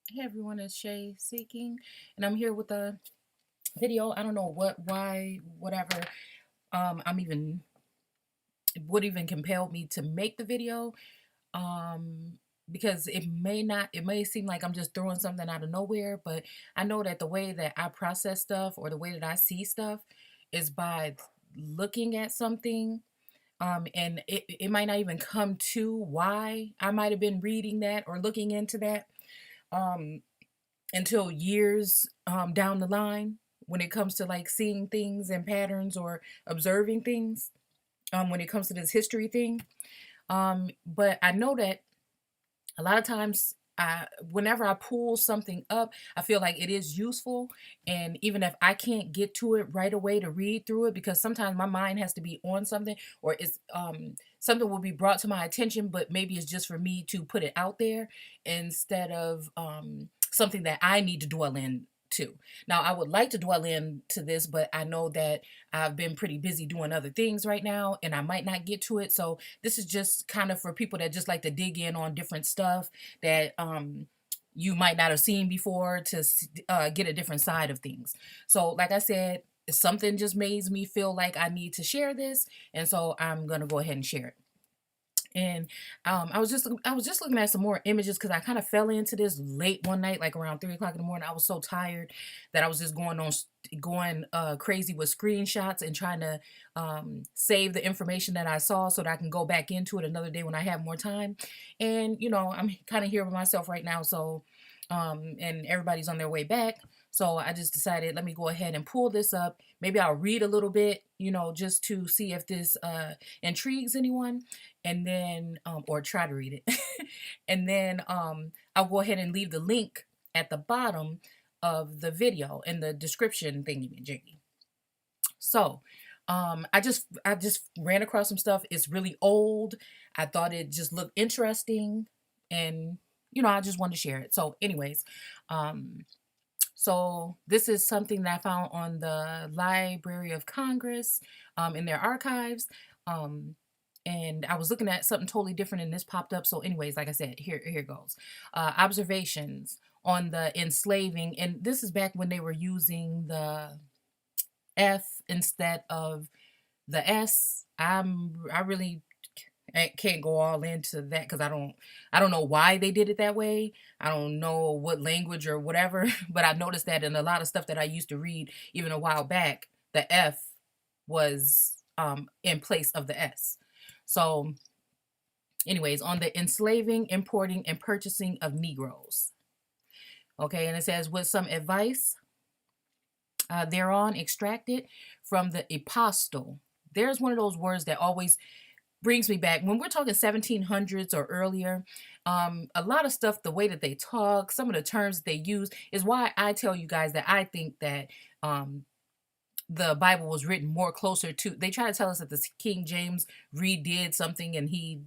Hey everyone, it's Shay Seeking, and I'm here with a video. I don't know why, whatever. I'm even what even compelled me to make the video. Um, because it may seem like I'm just throwing something out of nowhere, but I know that the way that I process stuff or the way that I see stuff is by looking at something. And it might not even come to why I might have been reading that or looking into that. Um, until years down the line when it comes to like seeing things and patterns or observing things when it comes to this history thing. But I know that a lot of times whenever I pull something up, I feel like it is useful. And even if I can't get to it right away to read through it, because sometimes my mind has to be on something, or it's something will be brought to my attention, but maybe it's just for me to put it out there instead of something that I need to dwell in to. Now, I would like to dwell into this, but I know that I've been pretty busy doing other things right now and I might not get to it. So this is just kind of for people that just like to dig in on different stuff that you might not have seen before to get a different side of things. So like I said, something just made me feel like I need to share this, and so I'm going to go ahead and share it. And I was just looking at some more images because I kind of fell into this late one night, like around 3 o'clock in the morning. I was so tired that I was just going crazy with screenshots and trying to save the information that I saw so that I can go back into it another day when I have more time. And I'm kind of here with myself right now, so and everybody's on their way back. So I just decided, let me go ahead and pull this up. Maybe I'll read a little bit, just to see if this intrigues anyone, and then or try to read it. And then I'll go ahead and leave the link at the bottom of the video in the description thingy jiggy. So I just ran across some stuff. It's really old. I thought it just looked interesting, and I just wanted to share it. So anyways, um so this is something that I found on the Library of Congress in their archives. Um, and I was looking at something totally different and this popped up. So, anyways, like I said, here goes. Observations on the enslaving, and this is back when they were using the F instead of the S. I really can't go all into that because I don't know why they did it that way. I don't know what language or whatever, but I noticed that in a lot of stuff that I used to read even a while back, the F was in place of the S. So anyways, on the enslaving, importing, and purchasing of Negroes. Okay, and it says with some advice thereon extracted from the apostle. There's one of those words that always brings me back when we're talking 1700s or earlier. A lot of stuff, the way that they talk, some of the terms that they use, is why I tell you guys that I think that the Bible was written more closer to. They try to tell us that the King James redid something and he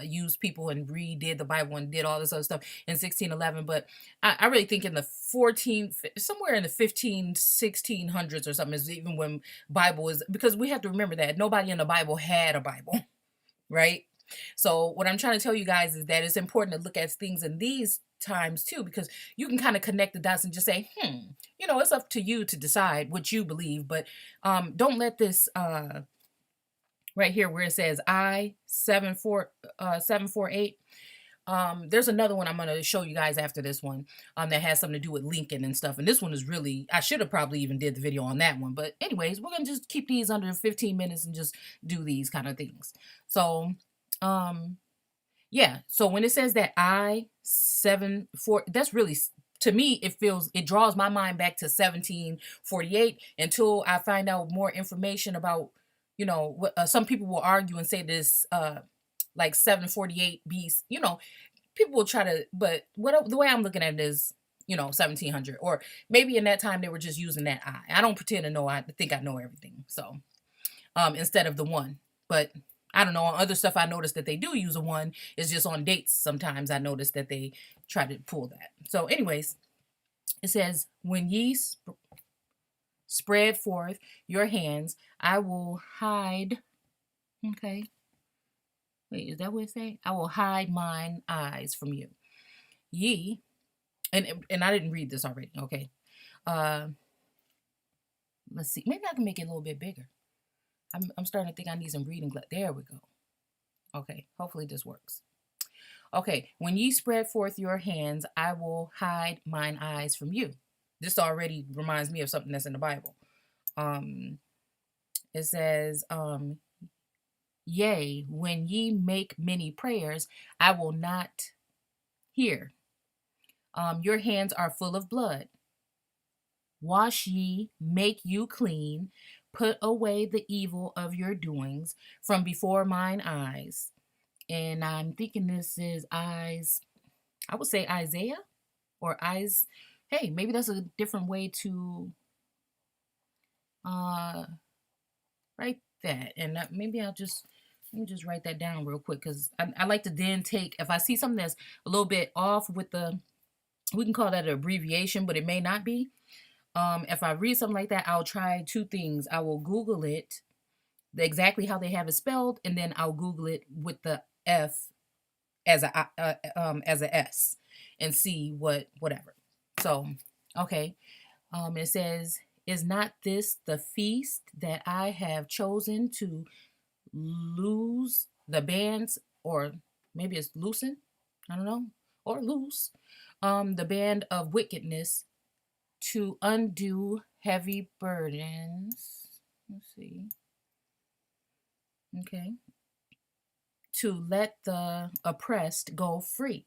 used people and redid the Bible and did all this other stuff in 1611. But I really think in the 14th, somewhere in the 1600s or something, is even when Bible is, because we have to remember that nobody in the Bible had a Bible. Right? So what I'm trying to tell you guys is that it's important to look at things in these times too, because you can kind of connect the dots and just say, it's up to you to decide what you believe, but don't let this right here where it says I 748. There's another one I'm gonna show you guys after this one that has something to do with Lincoln and stuff. And this one is really, I should have probably even did the video on that one. But anyways, we're gonna just keep these under 15 minutes and just do these kind of things. So um yeah, so when it says that I 7 4, that's really, to me, it draws my mind back to 1748 until I find out more information about, what some people will argue and say this like 748 beast, people will try to, but what the way I'm looking at it is, 1700, or maybe in that time they were just using that I don't pretend to know, I think I know everything. So instead of the one. But I don't know. On other stuff, I noticed that they do use a one. It's just on dates. Sometimes I noticed that they try to pull that. So, anyways, it says, "When ye spread forth your hands, I will hide." Okay. Wait, is that what it say? I will hide mine eyes from you. Ye and I didn't read this already. Okay. Uh, let's see. Maybe I can make it a little bit bigger. I'm starting to think I need some reading. There we go. Okay. Hopefully this works. Okay. When ye spread forth your hands, I will hide mine eyes from you. This already reminds me of something that's in the Bible. Um, it says, yea, when ye make many prayers, I will not hear. Your hands are full of blood. Wash ye, make you clean, put away the evil of your doings from before mine eyes. And I'm thinking this is eyes, I would say Isaiah or eyes. Hey, maybe that's a different way to uh write that. And maybe let me just write that down real quick because I like to then take, if I see something that's a little bit off with we can call that an abbreviation, but it may not be. If I read something like that, I'll try two things. I will Google it, exactly how they have it spelled, and then I'll Google it with the F as a S, and see whatever. So, okay. It says, "Is not this the feast that I have chosen to lose the bands, or maybe it's loosen, I don't know, or loose, the band of wickedness, to undo heavy burdens." Let's see. Okay. To let the oppressed go free.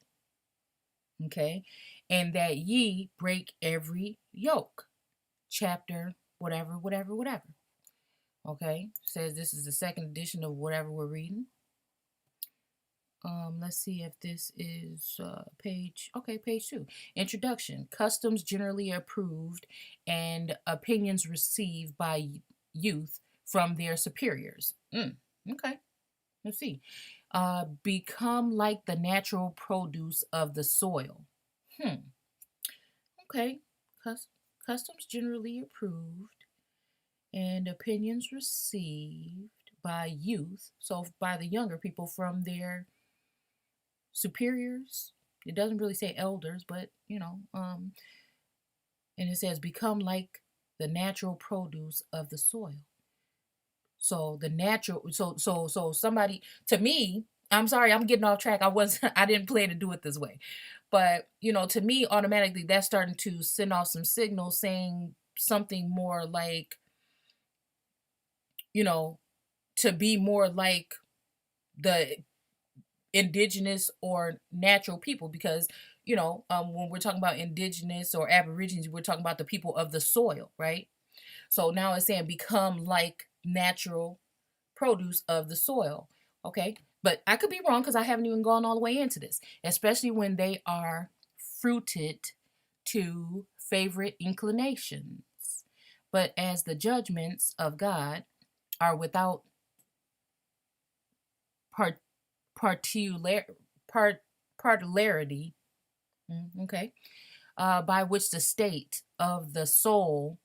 Okay. And that ye break every yoke. Chapter, whatever, whatever, whatever. Okay. Says this is the second edition of whatever we're reading. Let's see if this is page. Okay, page 2. Introduction. Customs generally approved and opinions received by youth from their superiors. Okay, let's see. Become like the natural produce of the soil. Okay. Customs generally approved and opinions received by youth. So by the younger people from their superiors. It doesn't really say elders, but and it says become like the natural produce of the soil. So the natural, so somebody, to me, I'm sorry, I'm getting off track. I didn't plan to do it this way, but to me, automatically that's starting to send off some signals saying something more like, to be more like the indigenous or natural people, because when we're talking about indigenous or aborigines, we're talking about the people of the soil, right? So now it's saying become like natural produce of the soil. Okay, but I could be wrong because I haven't even gone all the way into this, especially when they are fruited to favorite inclinations, but as the judgments of God are without part particular particularity, okay, by which the state of the soul,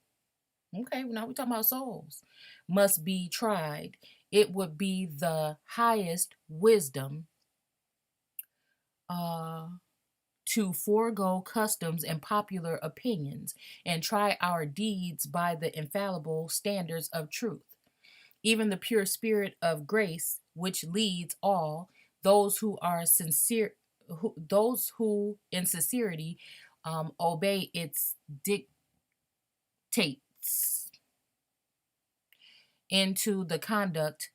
okay, now we're talking about souls, must be tried. It would be the highest wisdom uh, to forego customs and popular opinions and try our deeds by the infallible standards of truth. Even the pure spirit of grace, which leads all those who are sincere, those who in sincerity obey its dictates into the conduct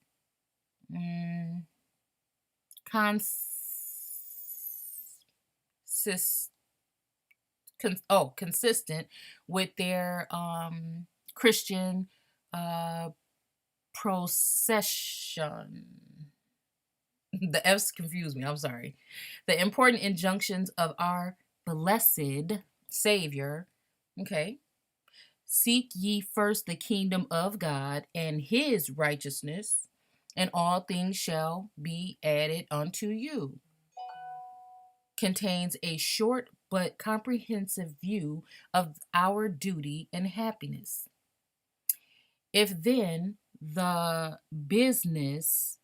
consistent with their Christian procession. The F's confuse me. I'm sorry. The important injunctions of our blessed Savior. Okay. Seek ye first the kingdom of God and his righteousness, and all things shall be added unto you. Contains a short but comprehensive view of our duty and happiness. If then the business,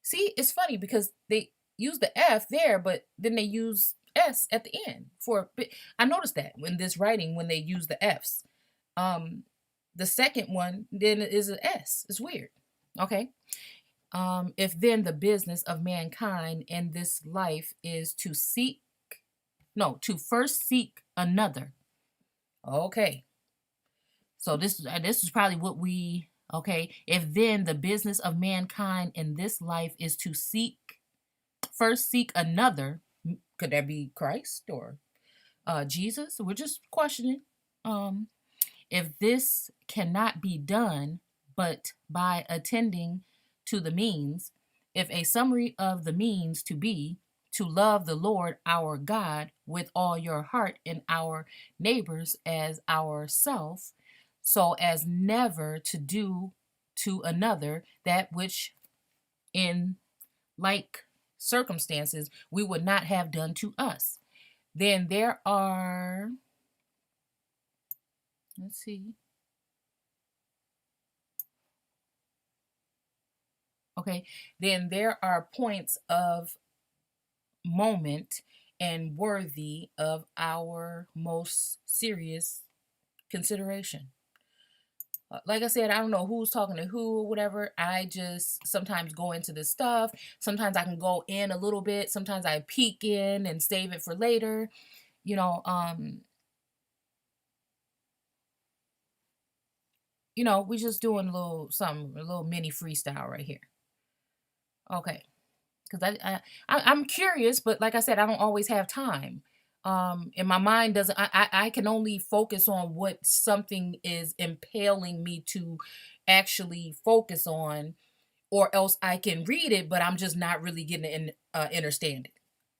see, it's funny because they use the F there, but then they use S at the end for. I noticed that in this writing when they use the F's. Um, the second one then is an S. It's weird. Okay. If then the business of mankind in this life is to seek, no, to first seek another. Okay. So this is probably what we, okay. If then the business of mankind in this life is to first seek another, could that be Christ or Jesus? We're just questioning. Um, if this cannot be done but by attending to the means, if a summary of the means to be to love the Lord our God with all your heart and our neighbors as ourself, so as never to do to another that which in like circumstances we would not have done to us. Then there are, let's see. Okay, then there are points of moment and worthy of our most serious consideration. Like I said, I don't know who's talking to who or whatever. I just sometimes go into this stuff. Sometimes I can go in a little bit. Sometimes I peek in and save it for later. You know, we just doing a little something, a little mini freestyle right here. Okay. Because I'm curious, but like I said, I don't always have time. And my mind doesn't. I can only focus on what something is impelling me to actually focus on, or else I can read it, but I'm just not really getting to understand it.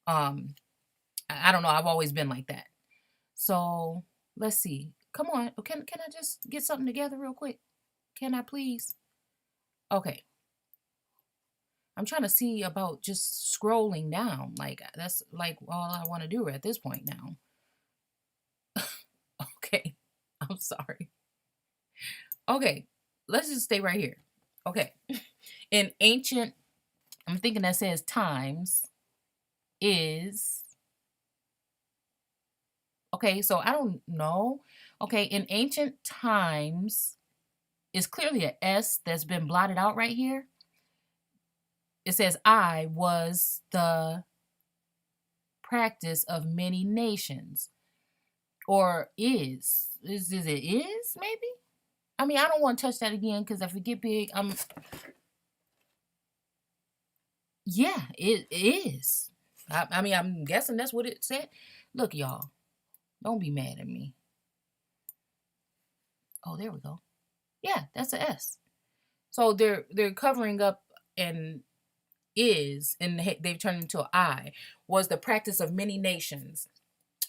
I don't know. I've always been like that. So let's see. Come on. Can I just get something together real quick? Can I please? Okay. I'm trying to see about just scrolling down. Like that's like all I want to do at this point now. Okay. I'm sorry. Okay. Let's just stay right here. Okay. In ancient, I'm thinking that says times is, okay, so I don't know. Okay, in ancient times is clearly a S that's been blotted out right here. It says I was the practice of many nations. Or is it is maybe? I mean, I don't want to touch that again because if it get big, yeah, it is. I mean, I'm guessing that's what it said. Look, y'all, don't be mad at me. Oh, there we go. Yeah, that's a S. So they're covering up and is, and they've turned into an I, was the practice of many nations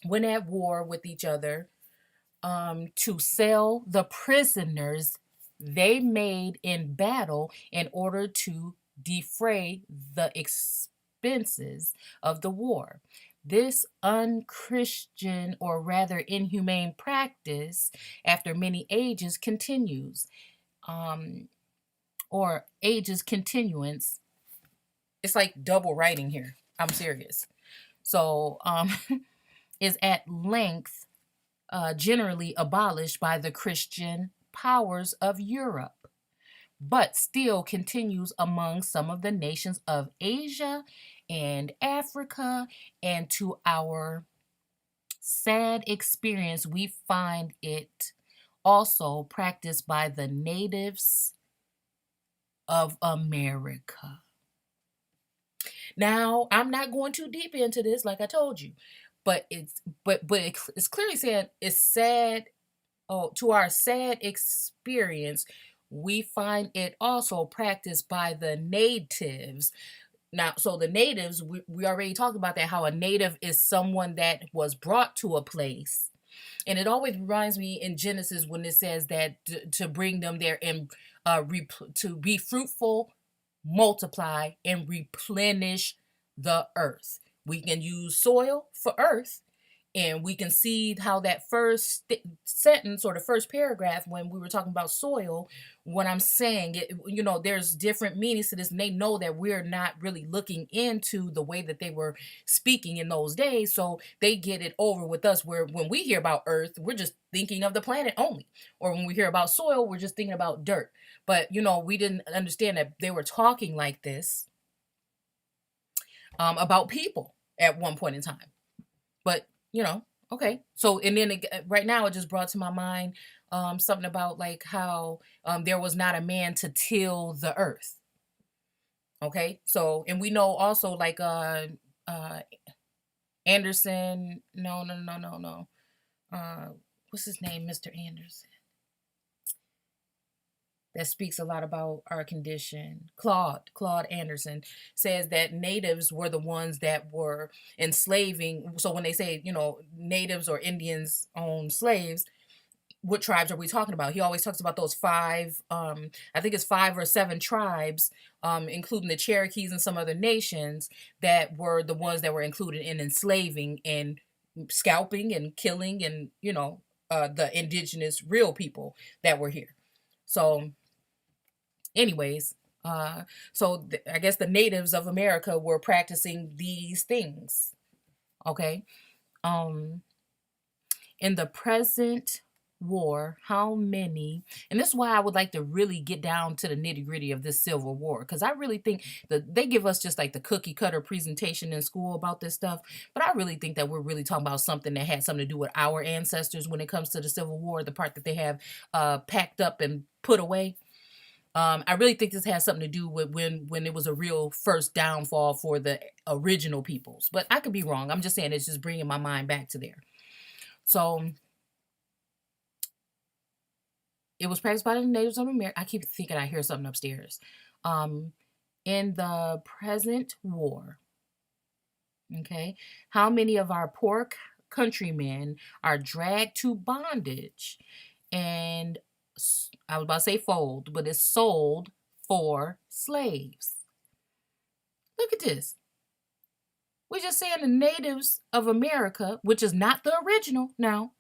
when at war with each other, to sell the prisoners they made in battle in order to defray the expenses of the war. This unchristian, or rather inhumane practice, after many ages, continues, or ages continuance. It's like double writing here. I'm serious. So, is at length generally abolished by the Christian powers of Europe, but still continues among some of the nations of Asia and Africa. And to our sad experience, we find it also practiced by the natives of America. Now, I'm not going too deep into this, like I told you, but it's clearly saying it's sad. Oh, to our sad experience, we find it also practiced by the natives. Now, so the natives, we already talked about that, how a native is someone that was brought to a place. And it always reminds me in Genesis when it says that to bring them there and to be fruitful, multiply, and replenish the earth. We can use soil for earth, And we can see how that first sentence or the first paragraph, when we were talking about soil, what I'm saying, there's different meanings to this, and they know that we're not really looking into the way that they were speaking in those days. So they get it over with us, where when we hear about earth, we're just thinking of the planet only. Or when we hear about soil, we're just thinking about dirt. But, we didn't understand that they were talking like this about people at one point in time. But okay. So, and then right now it just brought to my mind something about like how there was not a man to till the earth. Okay. So, and we know also like Anderson, no. What's his name? Mr. Anderson. That speaks a lot about our condition. Claude Anderson says that natives were the ones that were enslaving. So when they say, natives or Indians own slaves, what tribes are we talking about? He always talks about those five, I think it's 5 or 7 tribes, including the Cherokees and some other nations, that were the ones that were included in enslaving and scalping and killing and, the indigenous real people that were here. So anyways, I guess the natives of America were practicing these things. Okay. In the present war, how many, and this is why I would like to really get down to the nitty-gritty of this Civil War, because I really think that they give us just like the cookie cutter presentation in school about this stuff, but I really think that we're really talking about something that had something to do with our ancestors when it comes to the Civil War, the part that they have packed up and put away. I really think this has something to do with when it was a real first downfall for the original peoples. But I could be wrong. I'm just saying it's just bringing my mind back to there. So it was practiced by the natives of America. I keep thinking I hear something upstairs. In the present war, okay, how many of our poor countrymen are dragged to bondage and I was about to say fold, but it's sold for slaves? Look at this. We're just saying the natives of America, which is not the original now.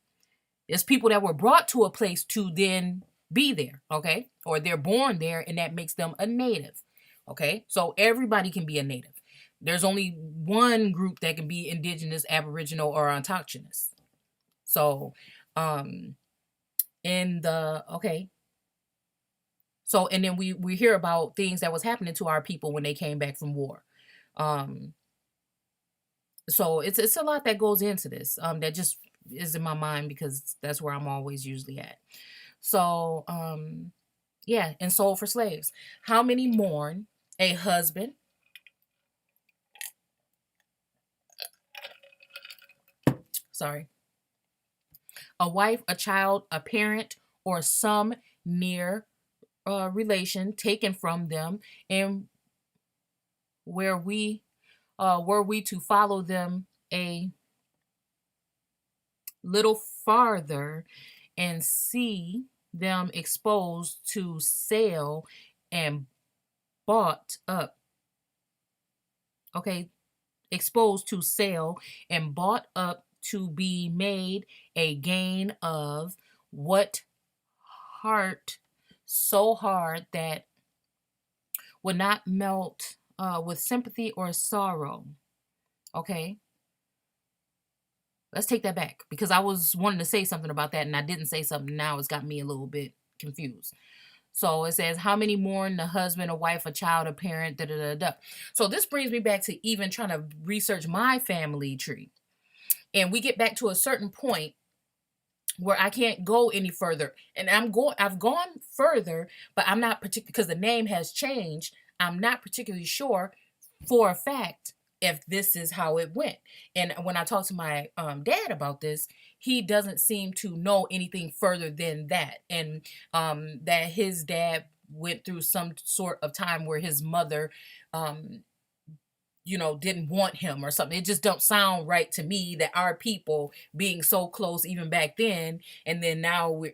It's people that were brought to a place to then be there, okay? Or they're born there and that makes them a native, okay? So everybody can be a native. There's only one group that can be indigenous, aboriginal, or autochthonous. So, okay. So, and then we hear about things that was happening to our people when they came back from war. So it's a lot that goes into this that just is in my mind because that's where I'm always usually at. So, yeah, and sold for slaves. How many mourn a husband, a wife, a child, a parent, or some near relation taken from them, and were we to follow them a little farther and see them exposed to sale and bought up. Okay, exposed to sale and bought up to be made a gain of what heart so hard that would not melt with sympathy or sorrow. Okay. Let's take that back because I was wanting to say something about that and I didn't say something. Now it's got me a little bit confused. So it says, how many mourn the husband, a wife, a child, a parent, da da da da. So this brings me back to even trying to research my family tree. And we get back to a certain point where I can't go any further. And I've gone further, but I'm not particular because the name has changed. I'm not particularly sure for a fact if this is how it went. And when I talked to my dad about this, he doesn't seem to know anything further than that. And that his dad went through some sort of time where his mother, didn't want him or something. It just don't sound right to me that our people being so close even back then, and then now we're,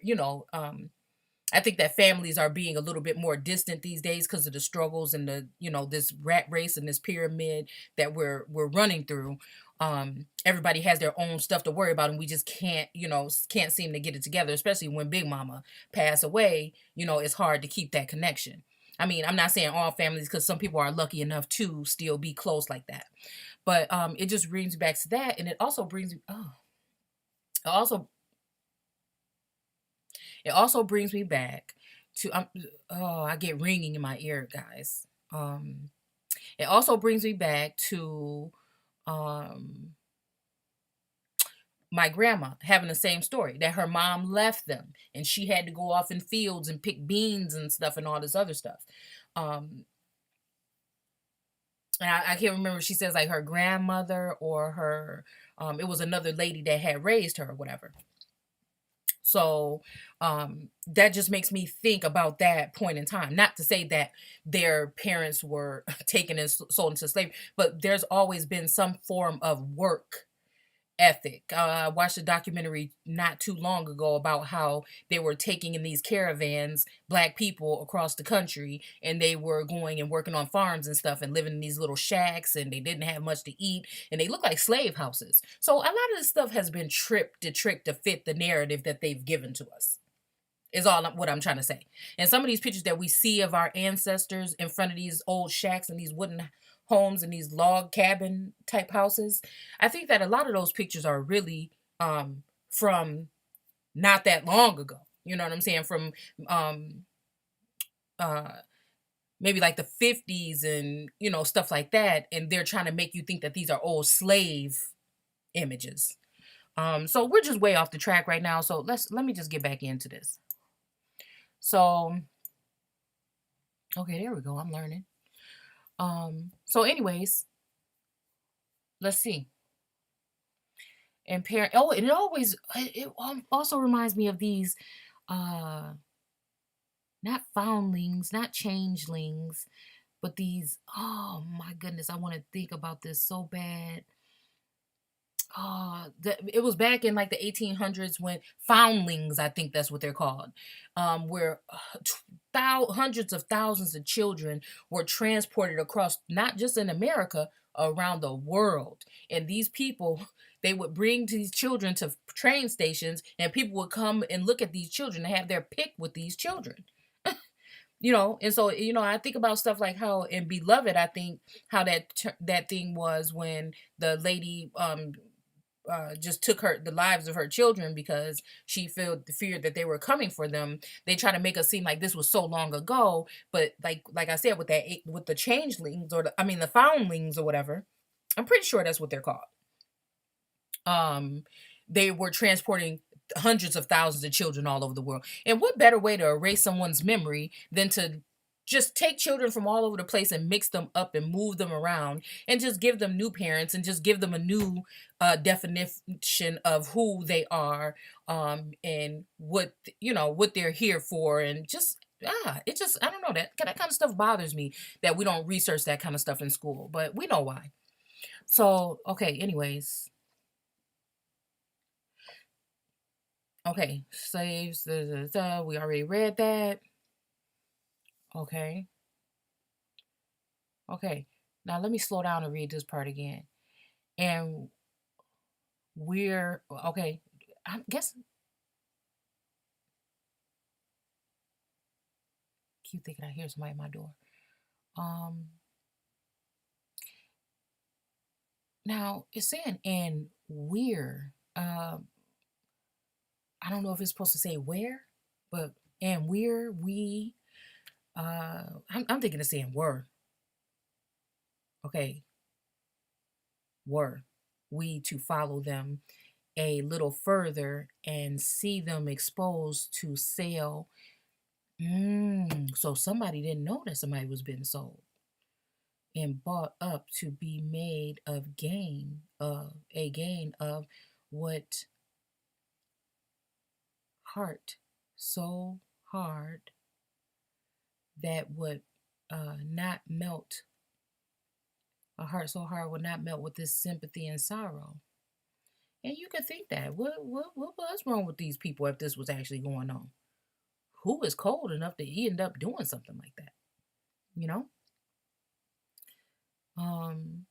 I think that families are being a little bit more distant these days because of the struggles and the, this rat race and this pyramid that we're running through. Everybody has their own stuff to worry about, and we just can't seem to get it together, especially when Big Mama passed away. It's hard to keep that connection. I mean, I'm not saying all families, because some people are lucky enough to still be close like that. But it just brings me back to that, and it also it also brings me back to I get ringing in my ear, guys. It also brings me back to um my grandma having the same story, that her mom left them and she had to go off in fields and pick beans and stuff and all this other stuff. Um and I can't remember if she says like her grandmother or her it was another lady that had raised her or whatever. So that just makes me think about that point in time. Not to say that their parents were taken and sold into slavery, but there's always been some form of work ethic. I watched a documentary not too long ago about how they were taking in these caravans black people across the country, and they were going and working on farms and stuff and living in these little shacks, and they didn't have much to eat, and they look like slave houses. So a lot of this stuff has been tricked to fit the narrative that they've given to us. Is all what I'm trying to say. And some of these pictures that we see of our ancestors in front of these old shacks and these wooden homes and these log cabin type houses, I think that a lot of those pictures are really from not that long ago. You know what I'm saying? From um uh maybe like the 50s and stuff like that, and they're trying to make you think that these are old slave images. So we're just way off the track right now. So let me just get back into this. So okay, there we go. I'm learning. So anyways, let's see. And parent and it also reminds me of these uh not foundlings, not changelings, but these, oh my goodness, I want to think about this so bad. It was back in like the 1800s when foundlings, I think that's what they're called, where hundreds of thousands of children were transported across, not just in America, around the world. And these people, they would bring these children to train stations, and people would come and look at these children and have their pick with these children. And so I think about stuff like how in Beloved, I think how that thing was when the lady just took the lives of her children because she feared that they were coming for them. They try to make us seem like this was so long ago, but like I said, with the changelings, or the foundlings or whatever, I'm pretty sure that's what they're called. They were transporting hundreds of thousands of children all over the world. And what better way to erase someone's memory than to just take children from all over the place and mix them up and move them around and just give them new parents and just give them a new definition of who they are, and what they're here for, and just it just, I don't know, that kind of stuff bothers me, that we don't research that kind of stuff in school, but we know why. So okay, anyways. Okay, slaves, we already read that. Okay. Okay. Now let me slow down and read this part again. And we're okay. I guess keep thinking I hear somebody at my door. Now it's saying and we're I don't know if it's supposed to say where, but and we I'm thinking of saying were. Okay. Were we to follow them a little further and see them exposed to sale. So somebody didn't know that somebody was being sold and bought up to be made of a gain of what heart so hard that would not melt. A heart so hard would not melt with this sympathy and sorrow. And you could think that. What was wrong with these people if this was actually going on? who is cold enough to end up doing something like that, you know? Um,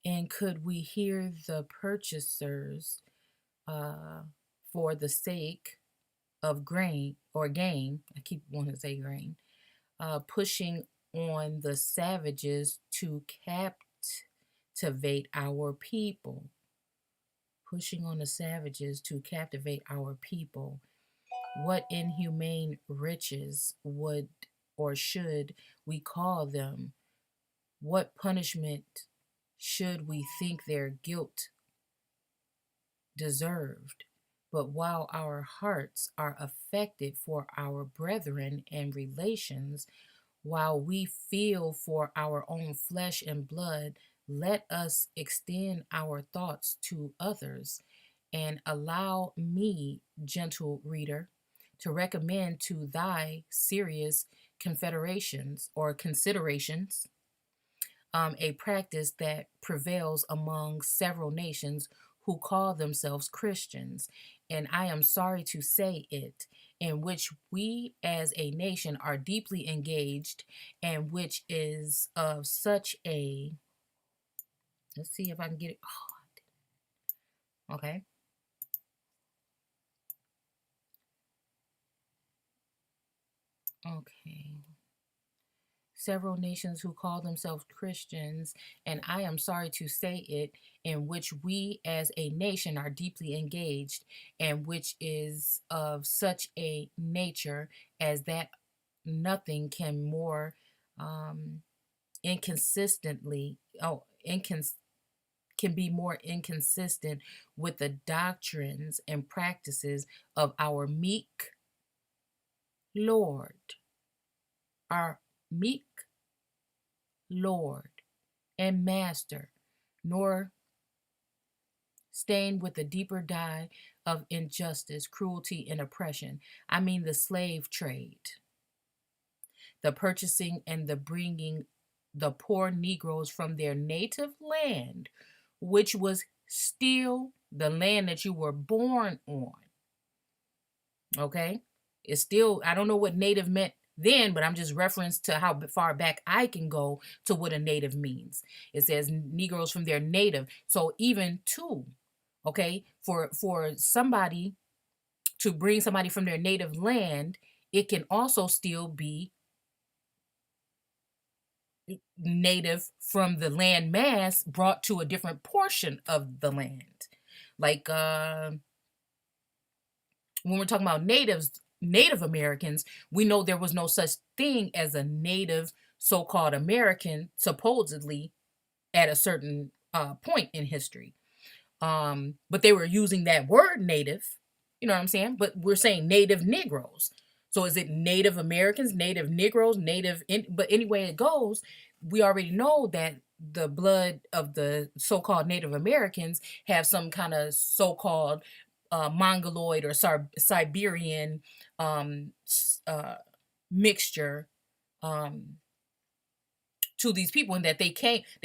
and could we hear the purchasers uh, for the sake of grain or gain? I keep wanting to say grain, pushing on the savages to captivate our people. Pushing on the savages to captivate our people. What inhumane riches would or should we call them? What punishment should we think their guilt deserved? But while our hearts are affected for our brethren and relations, while we feel for our own flesh and blood, let us extend our thoughts to others, and allow me, gentle reader, to recommend to thy serious confederations or considerations a practice that prevails among several nations who call themselves Christians, and I am sorry to say it, in which we as a nation are deeply engaged, and which is of such a, let's see if I can get it. Oh, okay. Okay. Several nations who call themselves Christians, and I am sorry to say it, in which we as a nation are deeply engaged, and which is of such a nature as that nothing can more inconsistently, can be more inconsistent with the doctrines and practices of our meek Lord, our meek Lord and Master, nor stained with the deeper dye of injustice, cruelty, and oppression. I mean the slave trade, the purchasing and the bringing the poor Negroes from their native land, which was still the land that you were born on. Okay? It's still, I don't know what native meant then, but I'm just reference to how far back I can go to what a native means. It says Negroes from their native. So even two, okay, for somebody to bring somebody from their native land, it can also still be native from the land mass brought to a different portion of the land. Like when we're talking about Native Americans, we know there was no such thing as a Native so-called American, supposedly at a certain point in history. But they were using that word Native, you know what I'm saying? But we're saying Native Negroes. So is it Native Americans, Native Negroes, but anyway it goes, we already know that the blood of the so-called Native Americans have some kind of so-called Mongoloid or Siberian mixture um, to these people, and that they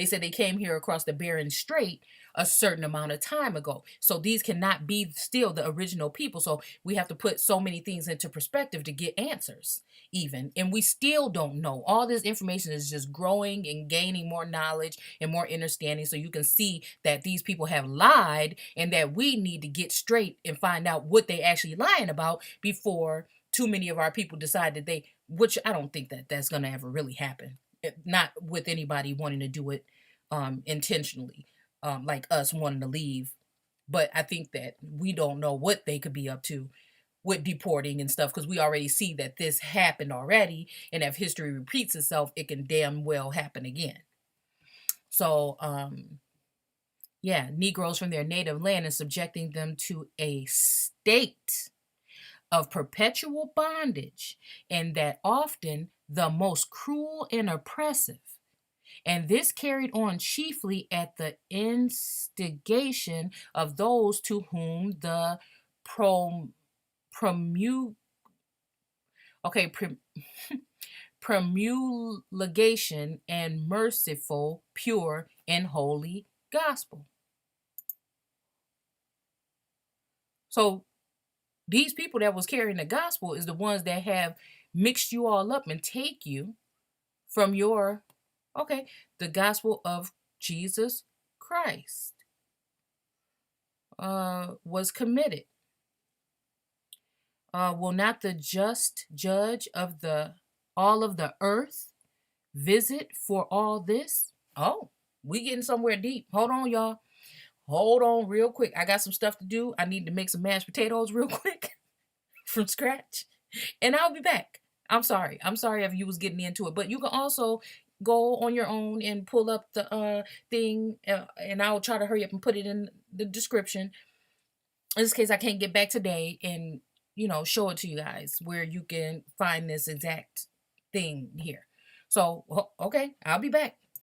said they came here across the Bering Strait a certain amount of time ago. So these cannot be still the original people. So we have to put so many things into perspective to get answers even. And we still don't know. All this information is just growing and gaining more knowledge and more understanding. So you can see that these people have lied, and that we need to get straight and find out what they actually lying about before too many of our people decide that which I don't think that that's going to ever really happen. Not with anybody wanting to do it intentionally, like us wanting to leave. But I think that we don't know what they could be up to with deporting and stuff, because we already see that this happened already, and if history repeats itself, it can damn well happen again. So yeah, Negroes from their native land and subjecting them to a state of perpetual bondage, and that often the most cruel and oppressive. And this carried on chiefly at the instigation of those to whom the promu okay promulgation and merciful, pure, and holy gospel. So These people that was carrying the gospel is the ones that have mixed you all up and take you from your, okay, the gospel of Jesus Christ was committed. Will not the just judge of the all of the earth visit for all this? Oh, we getting somewhere deep. Hold on, y'all. Hold on real quick. I got some stuff to do. I need to make some mashed potatoes real quick from scratch. And I'll be back. I'm sorry. I'm sorry if you was getting into it. But you can also go on your own and pull up the thing, and I'll try to hurry up and put it in the description. In this case, I can't get back today and, show it to you guys where you can find this exact thing here. So, okay, I'll be back.